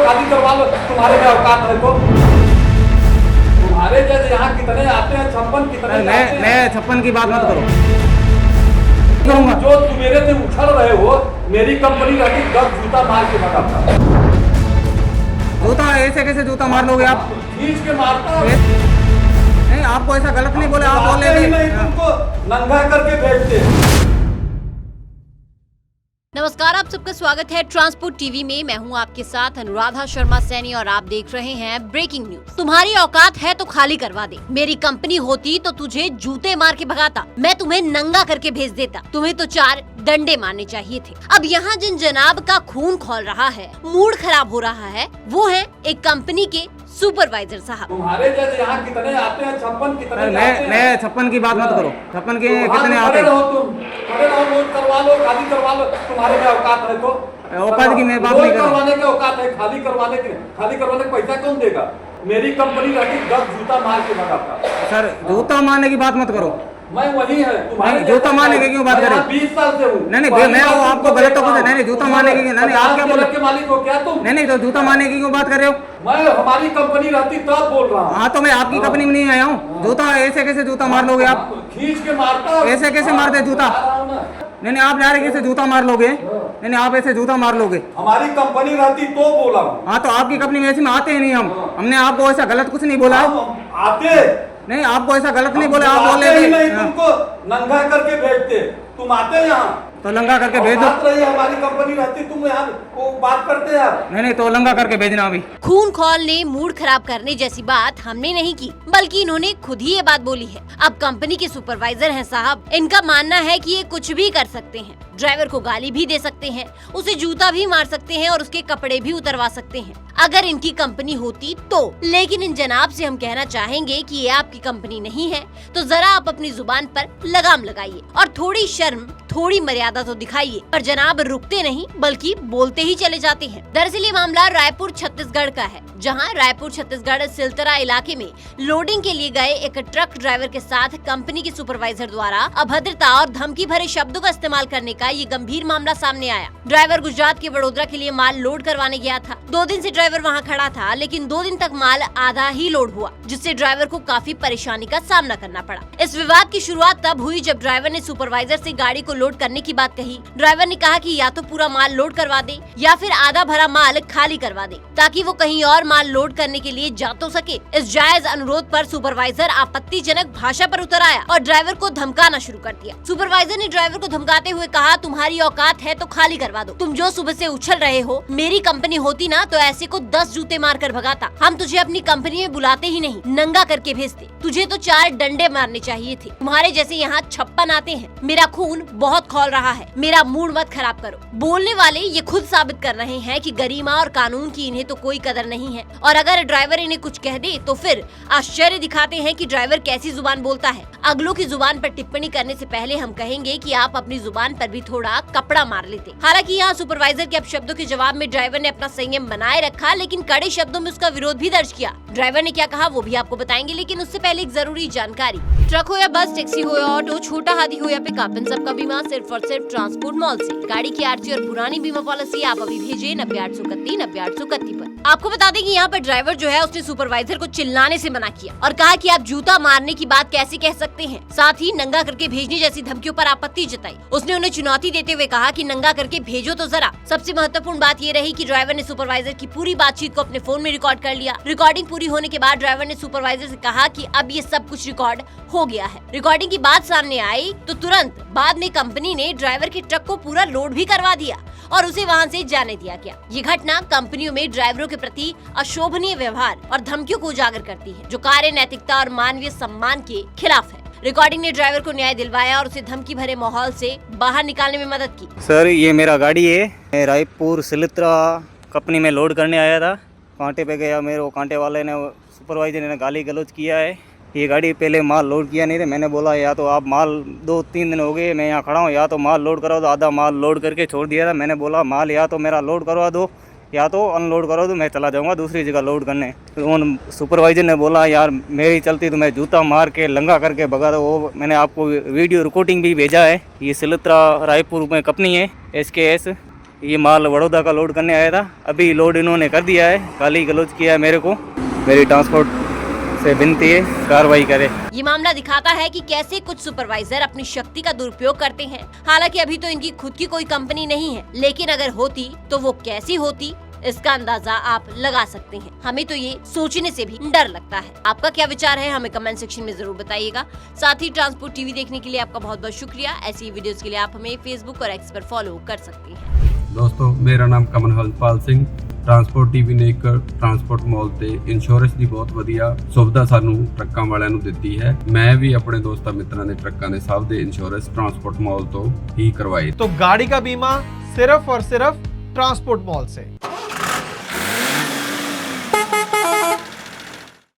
खाली करवा लो, तुम्हारे में औकात है तो। तुम्हारे जैसे यहाँ कितने आते हैं, 56 कितने मैं 56 की बात मत करो। जो तुम मेरे से उछल रहे हो, मेरी कंपनी रहती 10 जूता मार के भगाता। जूता ऐसे कैसे जूता मार लोगे आप? खींच के मारता। नहीं, आपको ऐसा गलत नहीं बोले, आप बोल रहे नहीं, तुमको नंगा करके भेजते। नमस्कार, आप सबका स्वागत है ट्रांसपोर्ट टीवी में। मैं हूं आपके साथ अनुराधा शर्मा सैनी और आप देख रहे हैं ब्रेकिंग न्यूज। तुम्हारी औकात है तो खाली करवा दे। मेरी कंपनी होती तो तुझे जूते मार के भगाता, मैं तुम्हें नंगा करके भेज देता। तुम्हें तो 4 डंडे मारने चाहिए थे। अब यहाँ जिन जनाब का खून खौल रहा है, मूड खराब हो रहा है, वो है एक कंपनी के सुपरवाइजर साहब। तुम्हारे जैसे यहाँ कितने आते हैं, 56 कितने मैं 56 की बात मत करो। 56 के कितने आते हैं? खड़े रहो, लोड करवा लो, खाली करवा लो, तुम्हारे में औकात है तो। औकात की मैं बात नहीं कर रहा। करवाने के औकात है, खाली करवाने के पैसा कौन देगा? मेरी कंपनी रहती 10 जूता मार के भगाता। सर, जूता मारने की बात मत करो। मैं वही है, तुम्हारे जूता मारने की क्यों बात करें? 20 साल से हूँ। नहीं, मैं आपको गलत तो कुछ नहीं, जूता मारने की नहीं, आप क्या बोल रहे के मालिक हो क्या तुम? नहीं, तो जूता मारने की क्यों बात कर रहे हो? मैं हमारी कंपनी रहती तब बोल रहा हूँ। हाँ, तो मैं आपकी कंपनी में नहीं आया हूँ। जूता ऐसे कैसे जूता मार लोगे आप? खींच के मारता। ऐसे कैसे मारते जूता? नहीं, आप जा रहे कैसे जूता मार लोगे? नहीं, आप ऐसे जूता मार लोगे। हमारी कंपनी रहती तो बोला। हाँ, तो आपकी कंपनी में ऐसे में आते ही नहीं हम। हमने आपको ऐसा गलत कुछ नहीं बोला। आते नहीं, आपको ऐसा गलत नहीं बोला। आप बोल रहे नहीं, तुमको नंगा करके भेजते। तुम आते यहाँ तो लंगा करके भेज दो। हमारी कंपनी रहती, तुम यहाँ वो बात करते हैं। नहीं, तो लंगा करके भेजना अभी। खून खौलने, मूड खराब करने जैसी बात हमने नहीं की, बल्कि इन्होंने खुद ही ये बात बोली है। अब कंपनी के सुपरवाइजर हैं साहब, इनका मानना है कि ये कुछ भी कर सकते हैं। ड्राइवर को गाली भी दे सकते हैं, उसे जूता भी मार सकते हैं और उसके कपड़े भी उतरवा सकते हैं, अगर इनकी कंपनी होती तो। लेकिन इन जनाब से हम कहना चाहेंगे कि ये आपकी कंपनी नहीं है, तो जरा आप अपनी जुबान पर लगाम लगाइए और थोड़ी शर्म, थोड़ी मर्यादा तो दिखाइए। पर जनाब रुकते नहीं, बल्कि बोलते ही चले जाते हैं। दरअसल ये मामला रायपुर छत्तीसगढ़ का है, जहां रायपुर छत्तीसगढ़ सिलतरा इलाके में लोडिंग के लिए गए एक ट्रक ड्राइवर के साथ कंपनी के सुपरवाइजर द्वारा अभद्रता और धमकी भरे शब्दों का इस्तेमाल करने का ये गंभीर मामला सामने आया। ड्राइवर गुजरात के वडोदरा के लिए माल लोड करवाने गया था। 2 दिन से ड्राइवर वहां खड़ा था, लेकिन 2 दिन तक माल आधा ही लोड हुआ, जिससे ड्राइवर को काफी परेशानी का सामना करना पड़ा। इस विवाद की शुरुआत तब हुई जब ड्राइवर ने सुपरवाइजर से गाड़ी को लोड करने की बात कही। ड्राइवर ने कहा कि या तो पूरा माल लोड करवा दे या फिर आधा भरा माल खाली करवा दे, ताकि वो कहीं और माल लोड करने के लिए जा तो सके। इस जायज अनुरोध पर सुपरवाइजर आपत्तिजनक भाषा पर उतर आया और ड्राइवर को धमकाना शुरू कर दिया। सुपरवाइजर ने ड्राइवर को धमकाते हुए कहा, तुम्हारी औकात है तो खाली करवा दो। तुम जो सुबह से उछल रहे हो, मेरी कंपनी होती ना तो ऐसे को 10 जूते मार कर भगाता। हम तुझे अपनी कंपनी में बुलाते ही नहीं, नंगा करके भेजते। तुझे तो 4 डंडे मारने चाहिए थे। तुम्हारे जैसे यहाँ 56 आते हैं। मेरा खून बहुत खौल रहा है, मेरा मूड मत खराब करो। बोलने वाले ये खुद साबित कर रहे हैं कि गरिमा और कानून की इन्हें तो कोई कदर नहीं है, और अगर ड्राइवर इन्हें कुछ कह दे तो फिर आश्चर्य दिखाते हैं कि ड्राइवर कैसी जुबान बोलता है। अगलों की जुबान पर टिप्पणी करने से पहले हम कहेंगे कि आप अपनी जुबान पर भी थोड़ा कपड़ा मार लेते। हालांकि यहाँ सुपरवाइजर के अपशब्दों के जवाब में ड्राइवर ने अपना संयम बनाए रखा, लेकिन कड़े शब्दों में उसका विरोध भी दर्ज किया। ड्राइवर ने क्या कहा वो भी आपको बताएंगे, लेकिन उससे पहले एक जरूरी जानकारी। ट्रक हो या बस, टैक्सी हो या ऑटो, छोटा हाथी हो या पिकअप, इन सबका बीमा सिर्फ और सिर्फ ट्रांसपोर्ट मॉल से। गाड़ी की आरसी और पुरानी बीमा पॉलिसी आप अभी भेजे 90-831-90-831 पर। आपको बता दें कि यहाँ पर ड्राइवर जो है उसने सुपरवाइजर को चिल्लाने से मना किया और कहा कि आप जूता मारने की बात कैसे कह सकते हैं। साथ ही नंगा करके भेजने जैसी धमकियों पर आपत्ति जताई। उसने उन्हें चुनौती देते हुए कहा कि नंगा करके भेजो तो जरा। सबसे महत्वपूर्ण बात ये रही कि ड्राइवर ने सुपरवाइजर की पूरी बातचीत को अपने फोन में रिकॉर्ड कर लिया। रिकॉर्डिंग पूरी होने के बाद ड्राइवर ने सुपरवाइजर से कहा कि अब ये सब कुछ रिकॉर्ड हो गया है। रिकॉर्डिंग की बात सामने आई तो तुरंत बाद में कंपनी ने ड्राइवर के ट्रक को पूरा लोड भी करवा दिया और उसे वहां से जाने दिया गया। ये घटना कंपनियों में ड्राइवरों के प्रति अशोभनीय व्यवहार और धमकियों को उजागर करती है, जो कार्य नैतिकता और मानवीय सम्मान के खिलाफ है। रिकॉर्डिंग ने ड्राइवर को न्याय दिलवाया और उसे धमकी भरे माहौल से बाहर निकालने में मदद की। सर, ये मेरा गाड़ी है, मैं रायपुर सिलतरा कंपनी में लोड करने आया था। कांटे पे गया, मेरे को कांटे वाले ने, सुपरवाइजर ने गाली गलौज किया है। ये गाड़ी पहले माल लोड किया नहीं थे। मैंने बोला या तो आप माल 2-3 दिन हो गए मैं यहाँ खड़ा हूँ, या तो माल लोड करो। तो आधा माल लोड करके छोड़ दिया था। मैंने बोला माल या तो मेरा लोड करवा दो या तो अनलोड करो, तो मैं चला जाऊँगा दूसरी जगह लोड करने। तो उन सुपरवाइजर ने बोला यार मेरी चलती तो मैं जूता मार के लंगा करके भगा दो। वो मैंने आपको वीडियो रिकॉर्डिंग भी भेजा है। ये सिलतरा रायपुर में कंपनी है SKS ये माल बड़ौदा का लोड करने आया था, अभी लोड इन्होंने कर दिया है, गाली गलौज किया है मेरे को। मेरी ट्रांसपोर्ट से विनती है कार्रवाई करे। ये मामला दिखाता है कि कैसे कुछ सुपरवाइजर अपनी शक्ति का दुरुपयोग करते हैं। हालांकि अभी तो इनकी खुद की कोई कंपनी नहीं है, लेकिन अगर होती तो वो कैसी होती इसका अंदाजा आप लगा सकते हैं। हमें तो ये सोचने से भी डर लगता है। आपका क्या विचार है हमें कमेंट सेक्शन में जरूर बताइएगा। साथ ही ट्रांसपोर्ट टीवी देखने के लिए आपका बहुत बहुत शुक्रिया। ऐसी वीडियोस के लिए आप हमें फेसबुक और एक्स पर फॉलो कर सकते हैं। दोस्तों, मेरा नाम ਕਮਨਹਲਪਾਲ ਸਿੰਘ। ਟਰਾਂਸਪੋਰਟ ਟੀਵੀ ਨੇ ਇੱਕ ਟਰਾਂਸਪੋਰਟ ਮਾਲ ਤੇ ਇੰਸ਼ੋਰੈਂਸ ਦੀ ਬਹੁਤ ਵਧੀਆ ਸੁਵਿਧਾ ਸਾਨੂੰ ਟਰੱਕਾਂ ਵਾਲਿਆਂ ਨੂੰ ਦਿੱਤੀ ਹੈ। ਮੈਂ ਵੀ ਆਪਣੇ ਦੋਸਤਾਂ ਮਿੱਤਰਾਂ ਦੇ ਟਰੱਕਾਂ ਦੇ ਸਭ ਦੇ ਇੰਸ਼ੋਰੈਂਸ ਟਰਾਂਸਪੋर्ट माल ਤੋਂ ਹੀ ਕਰਵਾਏ। तो गाड़ी का बीमा सिर्फ और सिर्फ ट्रांसपोर्ट मॉल से।